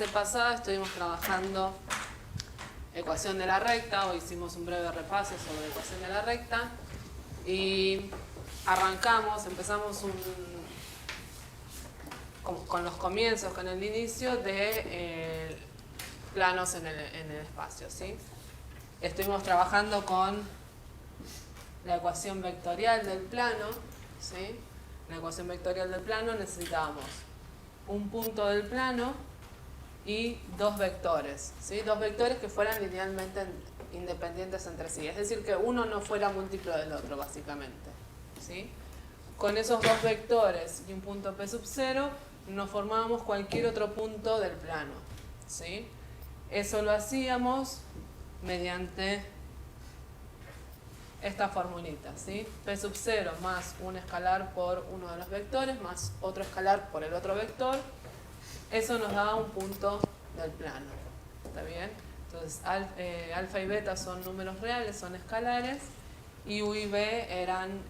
clase pasada estuvimos trabajando ecuación de la recta, hoy hicimos un breve repaso sobre ecuación de la recta y empezamos con los comienzos, con el inicio de planos en el espacio, ¿sí? Estuvimos trabajando con la ecuación vectorial del plano, ¿sí? La ecuación vectorial del plano necesitábamos un punto del plano y dos vectores, ¿sí? Dos vectores que fueran linealmente independientes entre sí, es decir, que uno no fuera múltiplo del otro, básicamente, ¿sí? Con esos dos vectores y un punto P sub 0 nos formábamos cualquier otro punto del plano, ¿sí? Eso lo hacíamos mediante esta formulita, ¿sí? P sub 0 más un escalar por uno de los vectores más otro escalar por el otro vector, eso nos da un punto del plano, ¿está bien? Entonces alfa y beta son números reales, son escalares, y u y b eran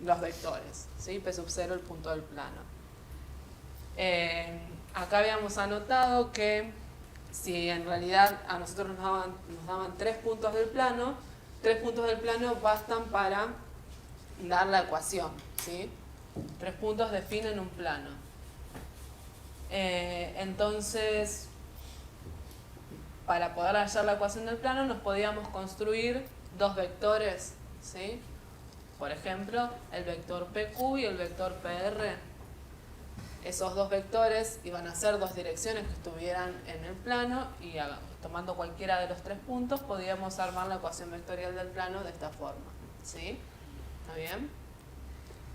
los vectores, ¿sí? P sub 0 el punto del plano. Acá habíamos anotado que si en realidad a nosotros nos daban 3 puntos del plano, 3 puntos del plano bastan para dar la ecuación, ¿sí? 3 puntos definen un plano. Entonces, para poder hallar la ecuación del plano nos podíamos construir dos vectores, ¿sí? Por ejemplo, el vector PQ y el vector PR. Esos dos vectores iban a ser dos direcciones que estuvieran en el plano y tomando cualquiera de los 3 puntos podíamos armar la ecuación vectorial del plano de esta forma, ¿sí? ¿Está bien?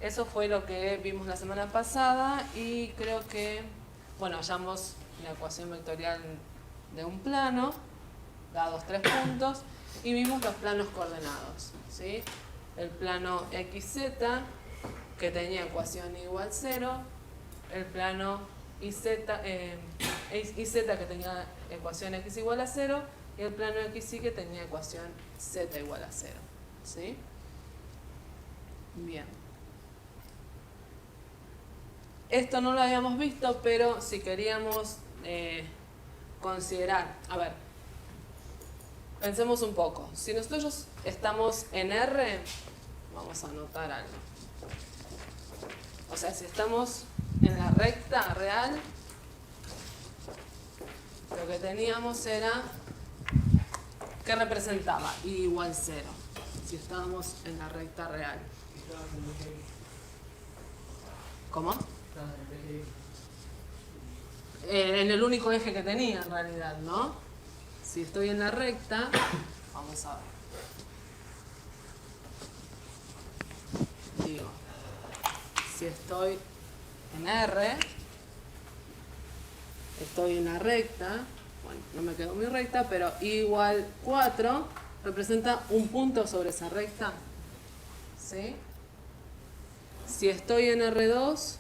Eso fue lo que vimos la semana pasada y creo que, bueno, hallamos la ecuación vectorial de un plano, dados 3 puntos, y vimos los planos coordenados, ¿sí? El plano XZ, que tenía ecuación igual 0, el plano IZ, que tenía ecuación X igual a 0, y el plano XY que tenía ecuación Z igual a 0, ¿sí? Bien. Esto no lo habíamos visto, pero si queríamos considerar, a ver, pensemos un poco. Si nosotros estamos en R, vamos a anotar algo. O sea, si estamos en la recta real, lo que teníamos era, ¿qué representaba? I igual 0, si estábamos en la recta real. ¿Cómo? En el único eje que tenía en realidad, ¿no? Si estoy en la recta, vamos a ver. Digo, si estoy en R, estoy en la recta, bueno, no me quedo muy recta, pero I igual 4 representa un punto sobre esa recta, ¿sí? Si estoy en R2,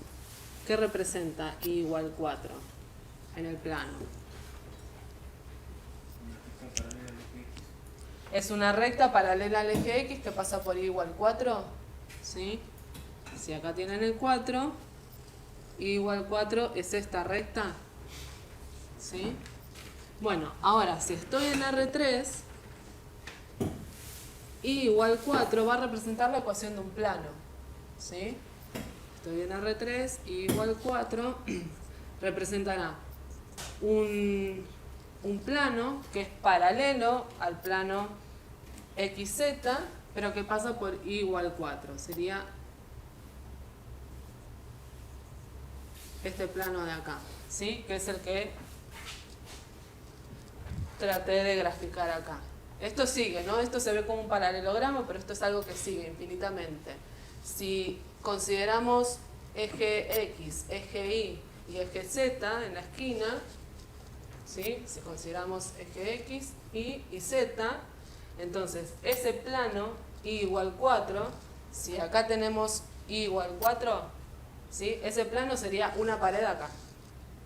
¿qué representa I igual 4 en el plano? Es una recta paralela al eje X que pasa por I igual 4, ¿sí? Si acá tienen el 4, I igual 4 es esta recta, ¿sí? Bueno, ahora si estoy en R3, I igual 4 va a representar la ecuación de un plano, ¿sí? Estoy en R3, I igual 4 representará un plano que es paralelo al plano XZ, pero que pasa por I igual 4. Sería este plano de acá, ¿sí? Que es el que traté de graficar acá. Esto sigue, ¿no? Esto se ve como un paralelogramo, pero esto es algo que sigue infinitamente. Si consideramos eje X, eje Y y eje Z en la esquina, ¿sí? Si consideramos eje X, Y y Z, entonces ese plano I igual 4, si acá tenemos I igual 4, ¿sí? Ese plano sería una pared acá,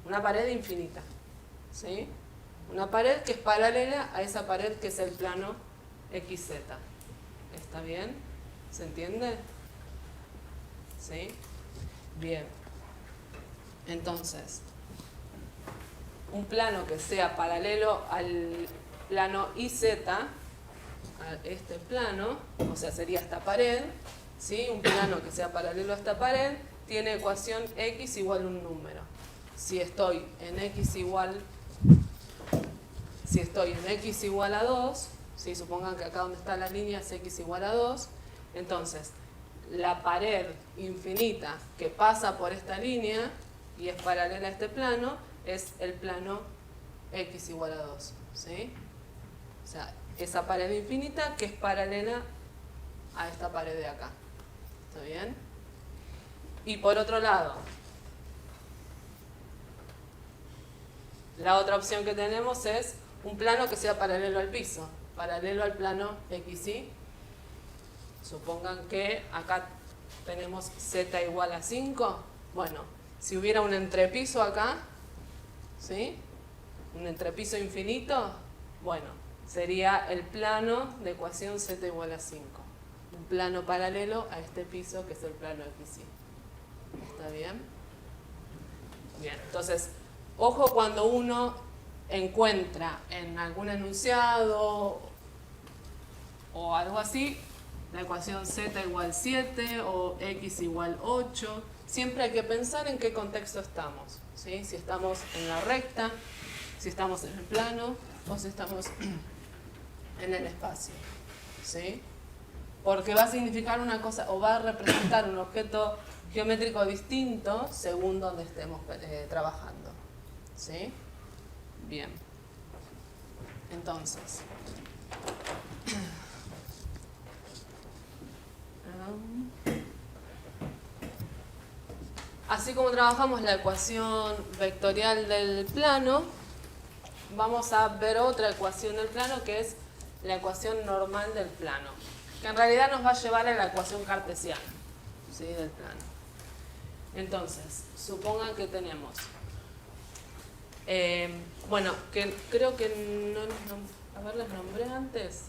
una pared infinita, ¿sí? Una pared que es paralela a esa pared que es el plano XZ. ¿Está bien? ¿Se entiende? ¿Sí? Bien. Entonces, un plano que sea paralelo al plano IZ, a este plano, o sea, sería esta pared, ¿sí? Un plano que sea paralelo a esta pared tiene ecuación x igual a un número. Si estoy en x igual a 2, ¿sí? Supongan que acá donde está la línea es x igual a 2, entonces la pared infinita que pasa por esta línea y es paralela a este plano es el plano x igual a 2, ¿sí? O sea, esa pared infinita que es paralela a esta pared de acá. ¿Está bien? Y por otro lado, la otra opción que tenemos es un plano que sea paralelo al piso, paralelo al plano XY. Supongan que acá tenemos z igual a 5. Bueno, si hubiera un entrepiso acá, ¿sí? Un entrepiso infinito, bueno, sería el plano de ecuación z igual a 5. Un plano paralelo a este piso que es el plano XY. ¿Está bien? Bien, entonces, ojo cuando uno encuentra en algún enunciado o algo así, la ecuación z igual 7 o x igual 8, siempre hay que pensar en qué contexto estamos, ¿sí? Si estamos en la recta, si estamos en el plano o si estamos en el espacio, ¿sí? Porque va a significar una cosa o va a representar un objeto geométrico distinto según donde estemos trabajando, ¿sí? Bien. Entonces, así como trabajamos la ecuación vectorial del plano, vamos a ver otra ecuación del plano que es la ecuación normal del plano, que en realidad nos va a llevar a la ecuación cartesiana, ¿sí? Del plano. Entonces, supongan que tenemos, bueno, que creo que no, a ver, les nombré antes.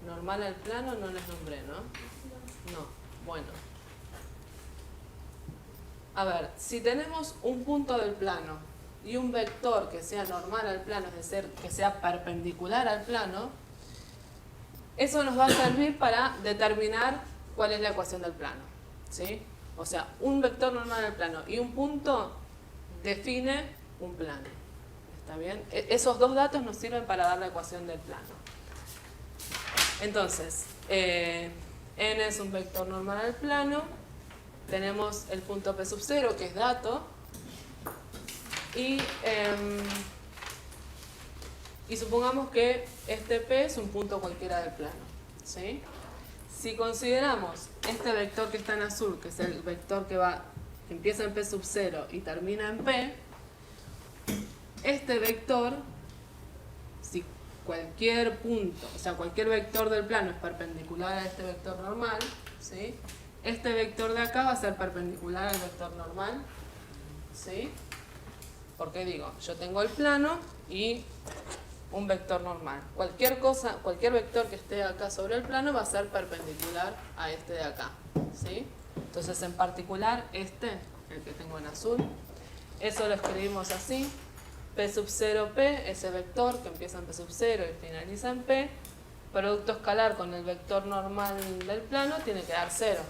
Normal al plano no les nombré, ¿no? No, bueno. A ver, si tenemos un punto del plano y un vector que sea normal al plano, es decir, que sea perpendicular al plano, eso nos va a servir para determinar cuál es la ecuación del plano, ¿sí? O sea, un vector normal al plano y un punto define un plano. ¿Está bien? Esos dos datos nos sirven para dar la ecuación del plano. Entonces, n es un vector normal al plano, tenemos el punto P sub 0 que es dato, y supongamos que este P es un punto cualquiera del plano, ¿sí? Si consideramos este vector que está en azul, que es el vector que empieza en P sub 0 y termina en P, este vector, si cualquier punto, o sea, cualquier vector del plano es perpendicular a este vector normal, ¿sí? Este vector de acá va a ser perpendicular al vector normal, ¿sí? Porque digo, yo tengo el plano y un vector normal. Cualquier vector que esté acá sobre el plano va a ser perpendicular a este de acá, ¿sí? Entonces, en particular, el que tengo en azul, eso lo escribimos así. P sub 0P, ese vector que empieza en P sub 0 y finaliza en P, producto escalar con el vector normal del plano tiene que dar 0,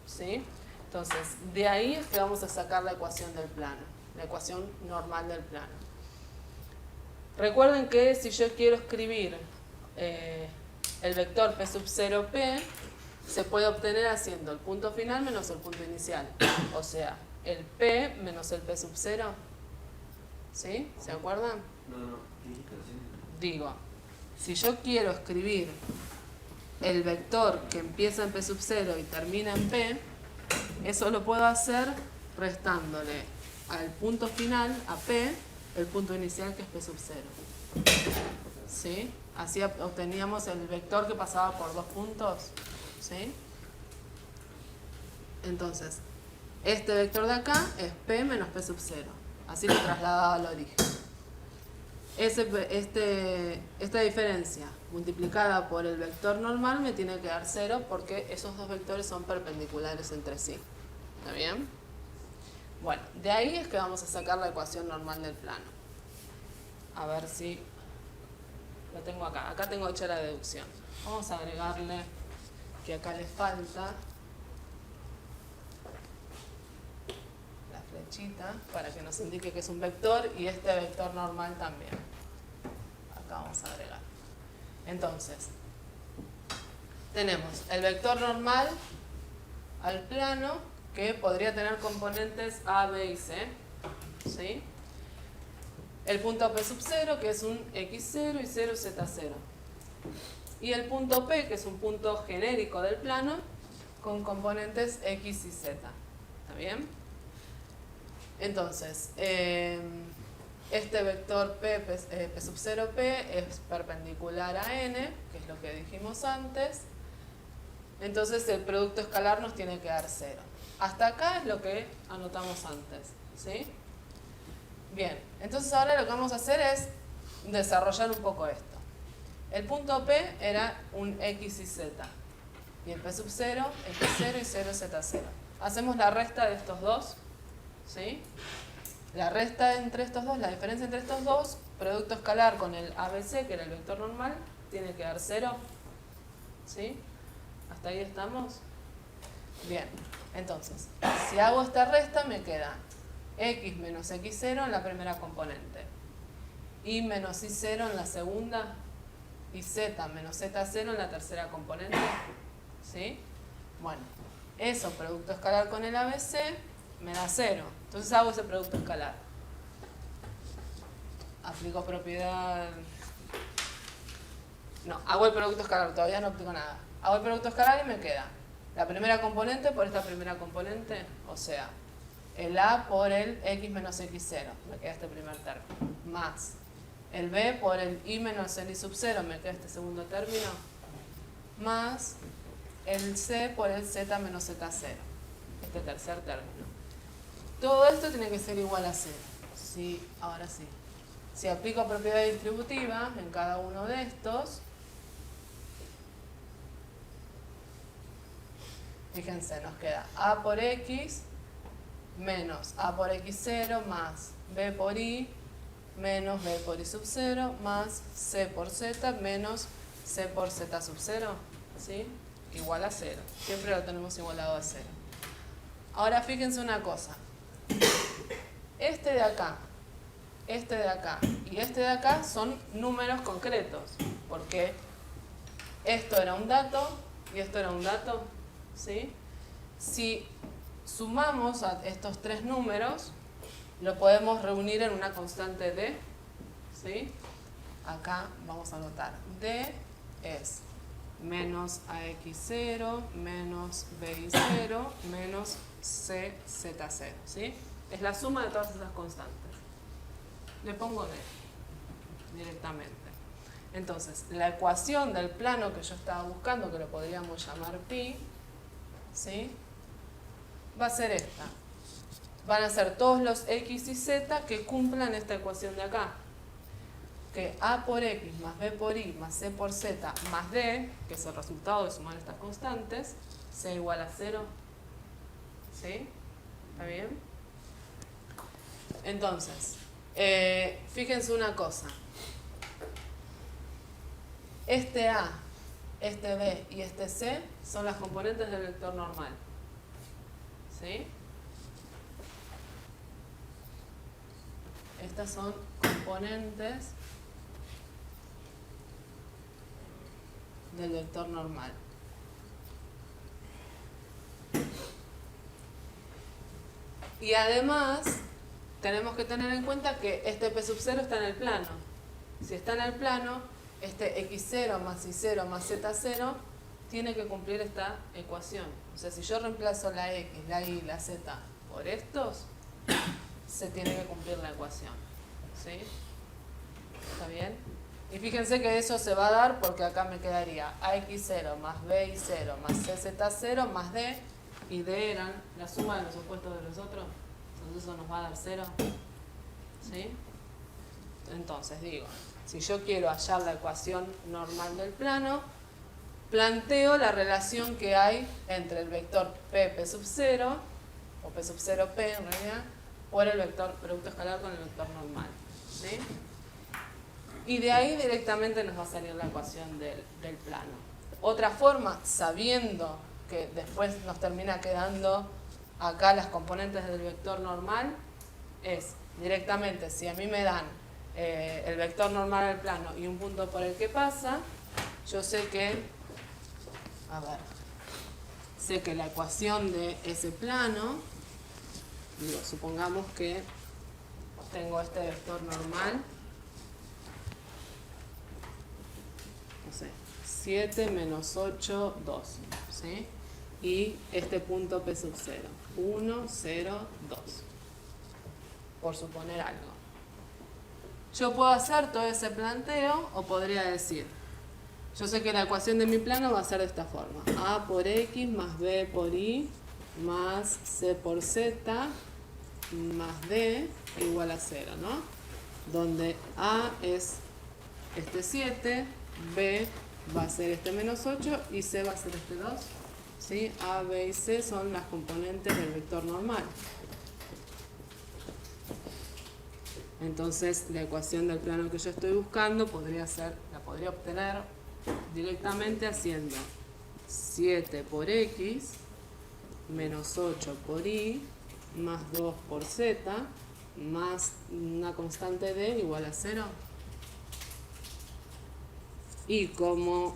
¿sí? Entonces, de ahí es que vamos a sacar la ecuación del plano, la ecuación normal del plano. Recuerden que si yo quiero escribir el vector P sub 0P, se puede obtener haciendo el punto final menos el punto inicial, o sea, el P menos el P sub 0. ¿Sí? ¿Se acuerdan? No. Digo, si yo quiero escribir el vector que empieza en P sub 0 y termina en P, eso lo puedo hacer restándole al punto final, a P, el punto inicial que es P sub 0. ¿Sí? Así obteníamos el vector que pasaba por dos puntos. ¿Sí? Entonces, este vector de acá es P menos P sub 0. Así lo trasladaba al origen. Esta diferencia multiplicada por el vector normal me tiene que dar 0 porque esos dos vectores son perpendiculares entre sí. ¿Está bien? Bueno, de ahí es que vamos a sacar la ecuación normal del plano. A ver si lo tengo acá. Acá tengo hecha la deducción. Vamos a agregarle que acá le falta la flechita para que nos indique que es un vector y este vector normal también. Acá vamos a agregar. Entonces, tenemos el vector normal al plano que podría tener componentes A, B y C. ¿Sí? El punto P sub 0, que es un X0 y 0 Z0. Y el punto P, que es un punto genérico del plano, con componentes X y Z. ¿Está bien? Entonces, este vector P sub 0P es perpendicular a N, que es lo que dijimos antes. Entonces el producto escalar nos tiene que dar 0. Hasta acá es lo que anotamos antes. ¿Sí? Bien, entonces ahora lo que vamos a hacer es desarrollar un poco esto. El punto P era un X y Z. Y el P sub 0, X0 y 0 Z0. Hacemos la resta de estos dos. ¿Sí? La resta entre estos dos, la diferencia entre estos dos, producto escalar con el ABC, que era el vector normal, tiene que dar 0. ¿Sí? ¿Hasta ahí estamos? Bien, entonces, si hago esta resta me queda X menos X0 en la primera componente, Y menos Y0 en la segunda, y Z menos Z0 en la tercera componente. ¿Sí? Bueno, eso, producto escalar con el ABC, me da 0. Entonces hago ese producto escalar. Aplico propiedad... No, hago el producto escalar, todavía no aplico nada. Hago el producto escalar y me queda la primera componente por esta primera componente, o sea, el A por el X menos X0, me queda este primer término, más el B por el Y menos el Y sub 0, me queda este segundo término, más el C por el Z menos Z0, este tercer término. Todo esto tiene que ser igual a 0. Sí, ahora sí. Si aplico propiedad distributiva en cada uno de estos, fíjense, nos queda A por X menos A por X0 más B por Y menos B por Y sub 0 más C por Z menos C por Z sub 0, ¿sí? Igual a 0. Siempre lo tenemos igualado a 0. Ahora fíjense una cosa. Este de acá y este de acá son números concretos, porque esto era un dato y esto era un dato, ¿sí? Si sumamos a estos tres números, lo podemos reunir en una constante D, ¿sí? Acá vamos a anotar D es menos AX0 menos BY0 menos CZ0, ¿sí? Es la suma de todas esas constantes. Le pongo D directamente. Entonces, la ecuación del plano que yo estaba buscando, que lo podríamos llamar pi, ¿sí? Va a ser esta. Van a ser todos los x y z que cumplan esta ecuación de acá. Que a por x más b por y más c por z más d, que es el resultado de sumar estas constantes, sea igual a 0. ¿Sí? ¿Está bien? Entonces, fíjense una cosa. Este A, este B y este C son las componentes del vector normal. ¿Sí? Estas son componentes del vector normal. Y además, tenemos que tener en cuenta que este P sub 0 está en el plano. Si está en el plano, este X0 más Y0 más Z0 tiene que cumplir esta ecuación. O sea, si yo reemplazo la X, la Y, la Z por estos, se tiene que cumplir la ecuación. ¿Sí? ¿Está bien? Y fíjense que eso se va a dar porque acá me quedaría AX0 más BY0 más CZ0 más D, y D eran la suma de los opuestos de los otros. Entonces eso nos va a dar 0. ¿Sí? Entonces digo, si yo quiero hallar la ecuación normal del plano, planteo la relación que hay entre el vector P sub 0 o P sub 0 P en realidad, por el vector producto escalar con el vector normal. ¿Sí? Y de ahí directamente nos va a salir la ecuación del plano. Otra forma, sabiendo que después nos termina quedando acá las componentes del vector normal, es directamente, si a mí me dan el vector normal del plano y un punto por el que pasa, yo sé que, sé que la ecuación de ese plano, digo, supongamos que tengo este vector normal, no sé, 7 menos 8, 2, ¿sí? Y este punto P sub 0, 1, 0, 2, por suponer algo. Yo puedo hacer todo ese planteo o podría decir, yo sé que la ecuación de mi plano va a ser de esta forma: A por X más B por Y más C por Z más D igual a 0, ¿no? Donde A es este 7, B va a ser este menos 8 y C va a ser este 2. ¿Sí? A, B y C son las componentes del vector normal. Entonces la ecuación del plano que yo estoy buscando la podría obtener directamente haciendo 7 por X menos 8 por Y más 2 por Z más una constante D igual a 0. Y como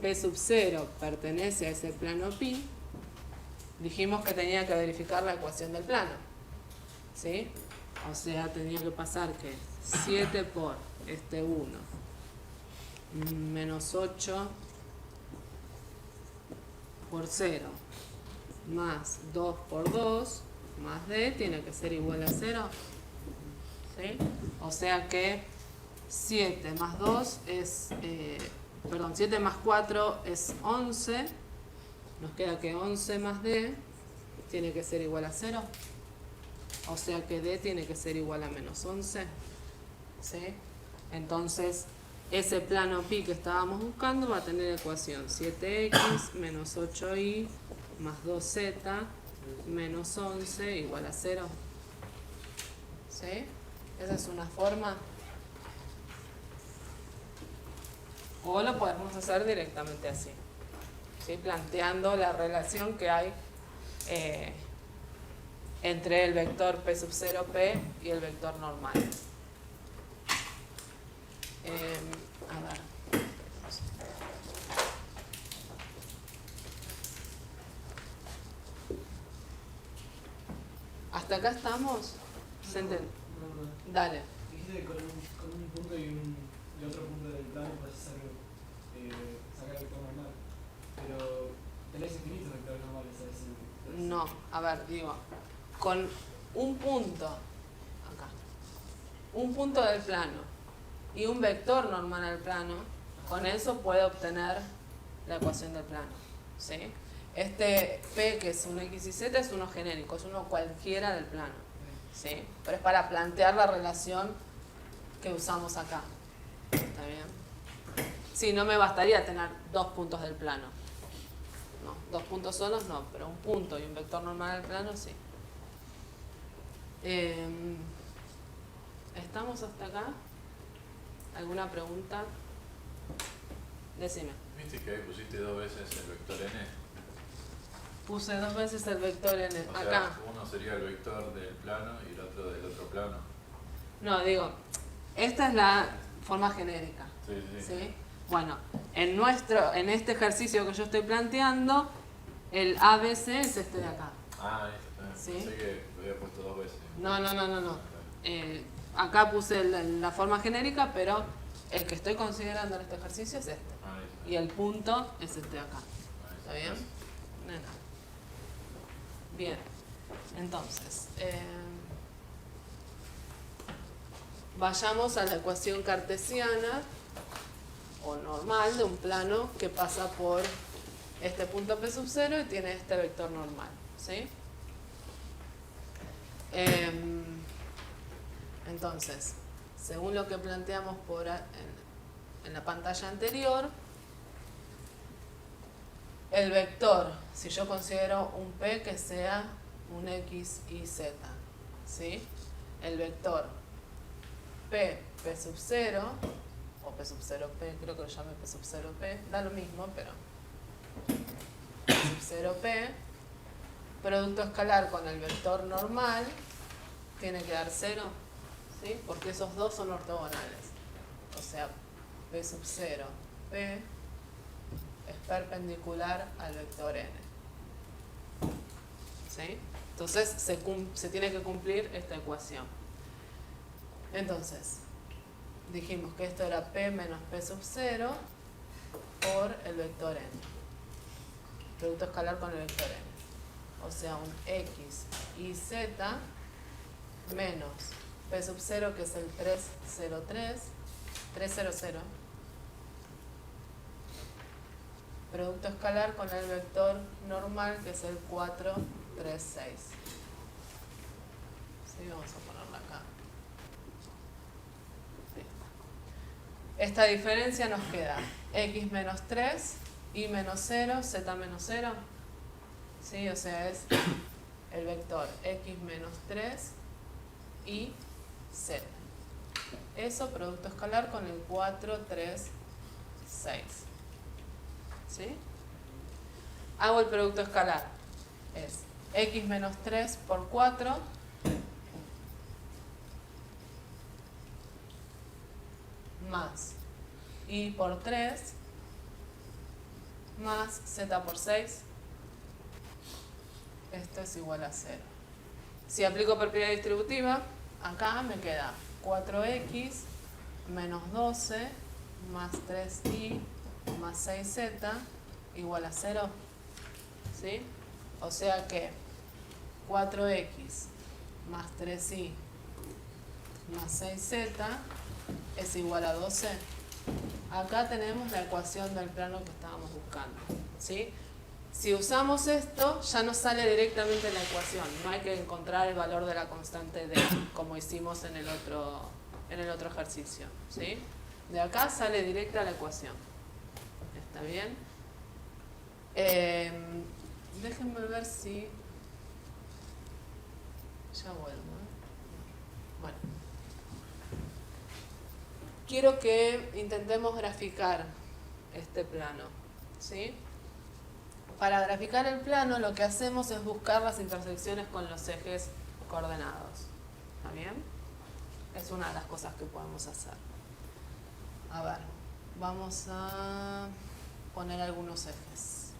P sub 0 pertenece a ese plano pi, dijimos que tenía que verificar la ecuación del plano. ¿Sí? O sea, tenía que pasar que 7 por este 1 menos 8 por 0 más 2 por 2 más D tiene que ser igual a 0. ¿Sí? O sea que 7 más 2 es... 7 más 4 es 11. Nos queda que 11 más D tiene que ser igual a 0. O sea que D tiene que ser igual a menos 11. ¿Sí? Entonces, ese plano pi que estábamos buscando va a tener ecuación 7x menos 8y más 2z menos 11 igual a 0. ¿Sí? Esa es una forma. O lo podemos hacer directamente así, ¿sí? Planteando la relación que hay entre el vector P sub 0 P y el vector normal. A ver. ¿Hasta acá estamos? ¿Se entiende? No. Dale. Dijiste que con un punto y otro punto del plano puedes sacar el vector normal. Pero tenés infinitos vectores normales, ¿sabes? No, a ver, digo, con un punto, acá, un punto del plano y un vector normal al plano, con eso puedo obtener la ecuación del plano, ¿sí? Este P, que es un X y Z, es uno genérico, es uno cualquiera del plano, ¿sí? Pero es para plantear la relación que usamos acá, ¿está bien? Sí, no me bastaría tener dos puntos del plano. No, dos puntos solos no, pero un punto y un vector normal del plano sí. ¿Estamos hasta acá? ¿Alguna pregunta? Decime. ¿Viste que ahí pusiste dos veces el vector n? Puse dos veces el vector n. O sea, Acá. uno sería el vector del plano y el otro del otro plano. No, digo, esta es la forma genérica. Sí, sí. ¿Sí? Bueno, en este ejercicio que yo estoy planteando, el ABC es este de acá. Ah, ahí está. Sí. Pensé que lo había puesto dos veces. No. Acá puse la forma genérica, pero el que estoy considerando en este ejercicio es este. Ah, ahí está. Y el punto es este de acá. Ahí ¿Está bien? Nena. Bien. Entonces, vayamos a la ecuación cartesiana o normal de un plano que pasa por este punto P sub 0 y tiene este vector normal. ¿Sí? Entonces, según lo que planteamos en la pantalla anterior, el vector, si yo considero un P que sea un X y Z, ¿sí? El vector P sub 0, o P sub 0P, creo que lo llame P sub 0P, da lo mismo, pero P sub 0P, producto escalar con el vector normal, tiene que dar 0, ¿sí? Porque esos dos son ortogonales. O sea, P sub 0P es perpendicular al vector n. ¿Sí? Entonces se tiene que cumplir esta ecuación. Entonces, dijimos que esto era P menos P sub 0 por el vector n. Producto escalar con el vector n. O sea, un X y Z menos P sub 0, que es el 300, producto escalar con el vector normal, que es el 436. ¿Sí? Vamos a ponerla acá. Ahí está. Esta diferencia nos queda X menos 3, Y menos 0, Z menos 0. ¿Sí? O sea, es el vector X menos 3, Y, Z. Eso, producto escalar con el 436. ¿Sí? Hago el producto escalar. Es X menos 3 por 4 más Y por 3 más Z por 6. Esto es igual a 0. Si aplico propiedad distributiva, acá me queda 4x menos 12 más 3y más 6z igual a 0. ¿Sí? O sea que 4x más 3y más 6z es igual a 12. Acá tenemos la ecuación del plano que estábamos buscando. ¿Sí? Si usamos esto, ya nos sale directamente la ecuación. No hay que encontrar el valor de la constante D, como hicimos en el otro ejercicio. ¿Sí? De acá sale directa la ecuación. ¿Está bien? Déjenme ver si... Ya vuelvo. Bueno. Quiero que intentemos graficar este plano. ¿Sí? Para graficar el plano, lo que hacemos es buscar las intersecciones con los ejes coordenados. ¿Está bien? Es una de las cosas que podemos hacer. A ver, vamos a poner algunos ejes.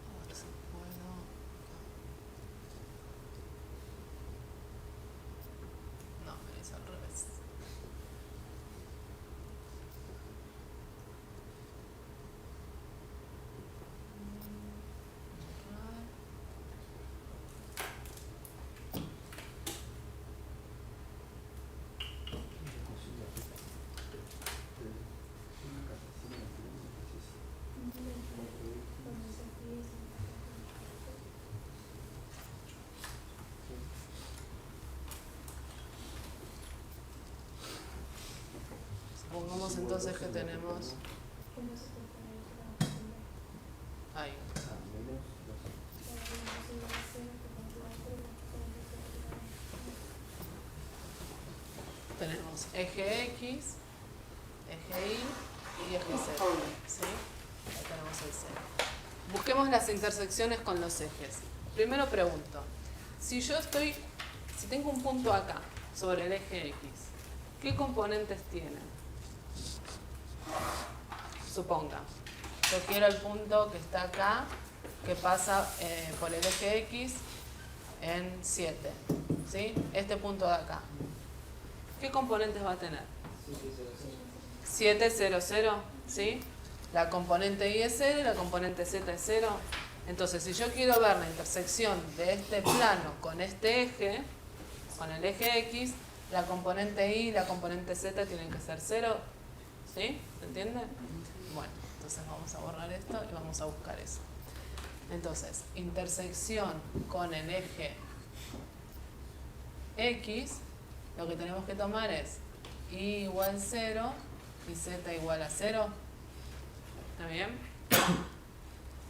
A ver si puedo. No, me hice al revés. Supongamos entonces que tenemos ahí. Tenemos eje X, eje Y y eje Z. ¿Sí? Ahí tenemos el Z. Busquemos las intersecciones con los ejes. Primero pregunto, si tengo un punto acá sobre el eje X, ¿qué componentes tienen? Suponga, yo quiero el punto que está acá, que pasa por el eje X en 7. ¿Sí? Este punto de acá. ¿Qué componentes va a tener? 7, 0, 0. ¿Sí? La componente Y es 0 y la componente Z es 0. Entonces, si yo quiero ver la intersección de este plano con este eje, con el eje X, la componente Y y la componente Z tienen que ser 0. ¿Sí? ¿Se entiende? Bueno, entonces vamos a borrar esto y vamos a buscar eso. Entonces, intersección con el eje X, lo que tenemos que tomar es y igual 0 y z igual a 0. ¿Está bien?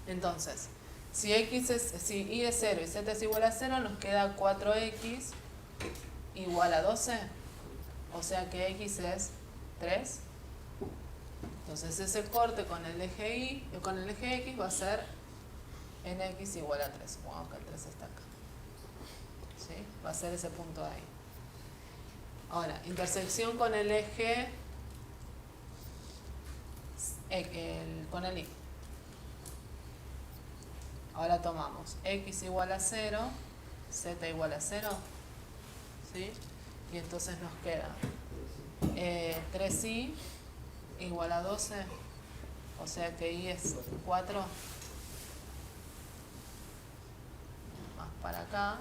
Entonces, si y es 0 y z es igual a 0, nos queda 4x igual a 12. O sea que x es 3. Entonces ese corte con el eje con el eje x va a ser en x igual a 3. Supongamos que el 3 está acá. ¿Sí? Va a ser ese punto de ahí. Ahora, intersección con el eje con el y. Ahora tomamos x igual a 0, z igual a 0, ¿sí? Y entonces nos queda 3y igual a 12, o sea que y es 4, más para acá,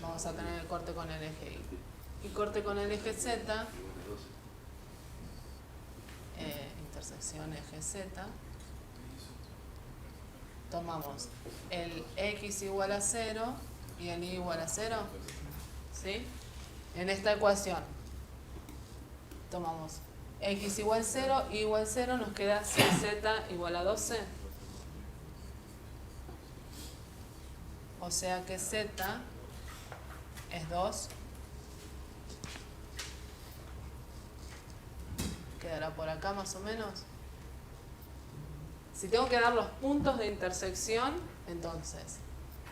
vamos a tener el corte con el eje y corte con el eje z, intersección eje z, tomamos el x igual a 0 y el y igual a 0, ¿sí? En esta ecuación tomamos x igual 0, y igual 0, nos queda 6z igual a 12. O sea que z es 2. Quedará por acá más o menos. Si tengo que dar los puntos de intersección, entonces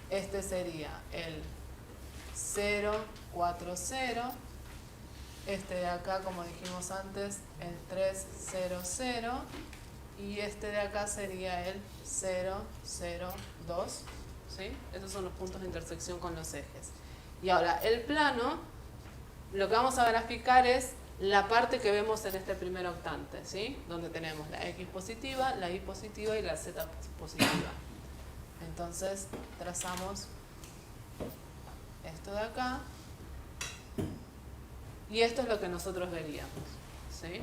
este sería el 0, 4, 0. Este de acá, como dijimos antes, el 3, 0, 0. Y este de acá sería el 0, 0, 2. ¿Sí? Esos son los puntos de intersección con los ejes. Y ahora, el plano, lo que vamos a graficar es la parte que vemos en este primer octante, ¿sí? Donde tenemos la x positiva, la y positiva y la z positiva. Entonces, trazamos esto de acá. Y esto es lo que nosotros veríamos, ¿sí?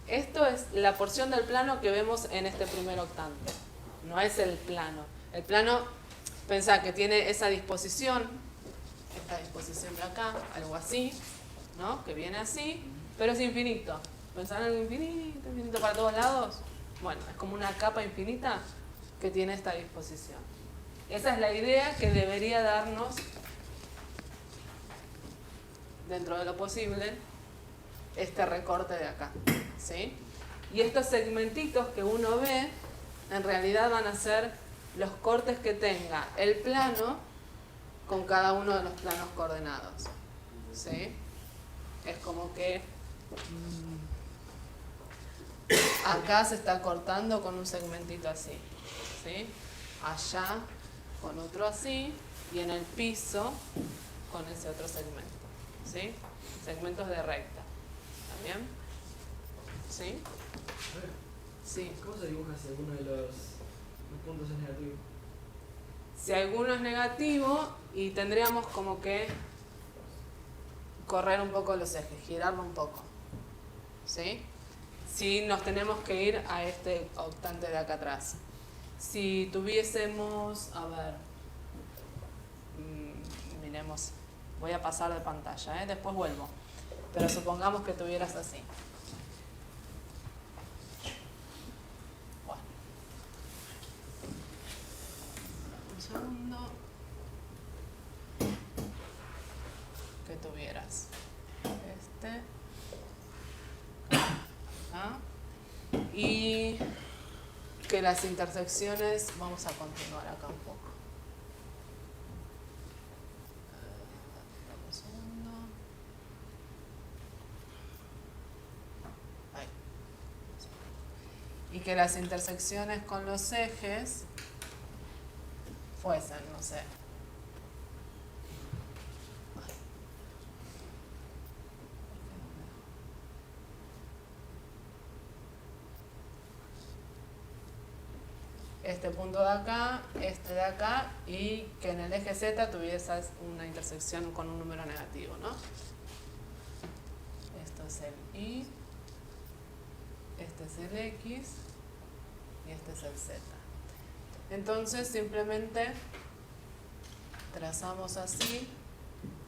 Esto es la porción del plano que vemos en este primer octante. No es el plano. El plano, pensá que tiene esa disposición, esta disposición de acá, algo así, ¿no? Que viene así, pero es infinito. ¿Pensar en algo infinito, infinito para todos lados? Bueno, es como una capa infinita que tiene esta disposición. Esa es la idea que debería darnos, dentro de lo posible, este recorte de acá, ¿sí? Y estos segmentitos que uno ve, en realidad van a ser los cortes que tenga el plano con cada uno de los planos coordenados, ¿sí? Es como que acá se está cortando con un segmentito así, ¿sí? Allá con otro así, y en el piso con ese otro segmento, ¿sí? Segmentos de recta. ¿Está bien? ¿Sí? Sí. ¿Cómo se dibuja si alguno de los puntos es negativo? Si alguno es negativo, y tendríamos como que correr un poco los ejes, girarlo un poco, ¿sí? Si nos tenemos que ir a este octante de acá atrás. Si tuviésemos, a ver, miremos, voy a pasar de pantalla, después vuelvo, pero supongamos que tuvieras así. Bueno, un segundo. Que tuvieras este acá, y que las intersecciones, vamos a continuar acá un poco. Un segundo. Ahí. Y que las intersecciones con los ejes fuesen, no sé, este punto de acá, este de acá, y que en el eje Z tuvieses una intersección con un número negativo, ¿no? Esto es el Y, este es el X y este es el Z. Entonces simplemente trazamos así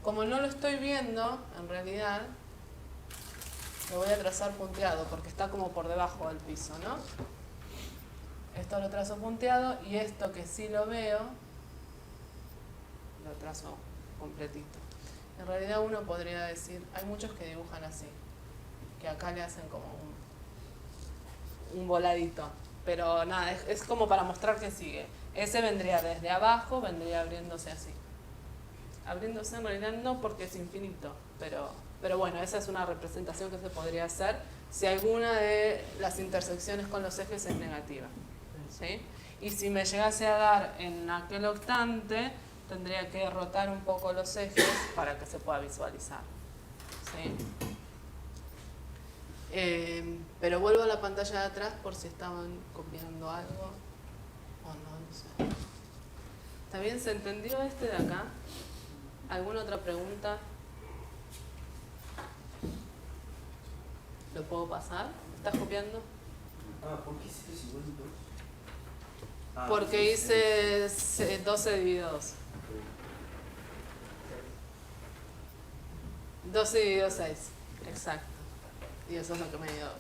Como no lo estoy viendo, en realidad, lo voy a trazar punteado porque está como por debajo del piso, ¿no? Esto lo trazo punteado y esto que sí lo veo, lo trazo completito. En realidad uno podría decir, hay muchos que dibujan así, que acá le hacen como un voladito, pero nada, es como para mostrar que sigue. Ese vendría desde abajo, vendría abriéndose así. Abriéndose en realidad no porque es infinito, pero bueno, esa es una representación que se podría hacer si alguna de las intersecciones con los ejes es negativa, ¿sí? Y si me llegase a dar en aquel octante, tendría que rotar un poco los ejes para que se pueda visualizar, ¿sí? Pero vuelvo a la pantalla de atrás por si estaban copiando algo o no, no sé. ¿Está bien? ¿Se entendió este de acá? ¿Alguna otra pregunta? ¿Lo puedo pasar? ¿Estás copiando? ¿Por qué 7 es igual a 2? Porque hice 12 dividido 2. 12 dividido 6, exacto. Y eso es lo que me dio 2.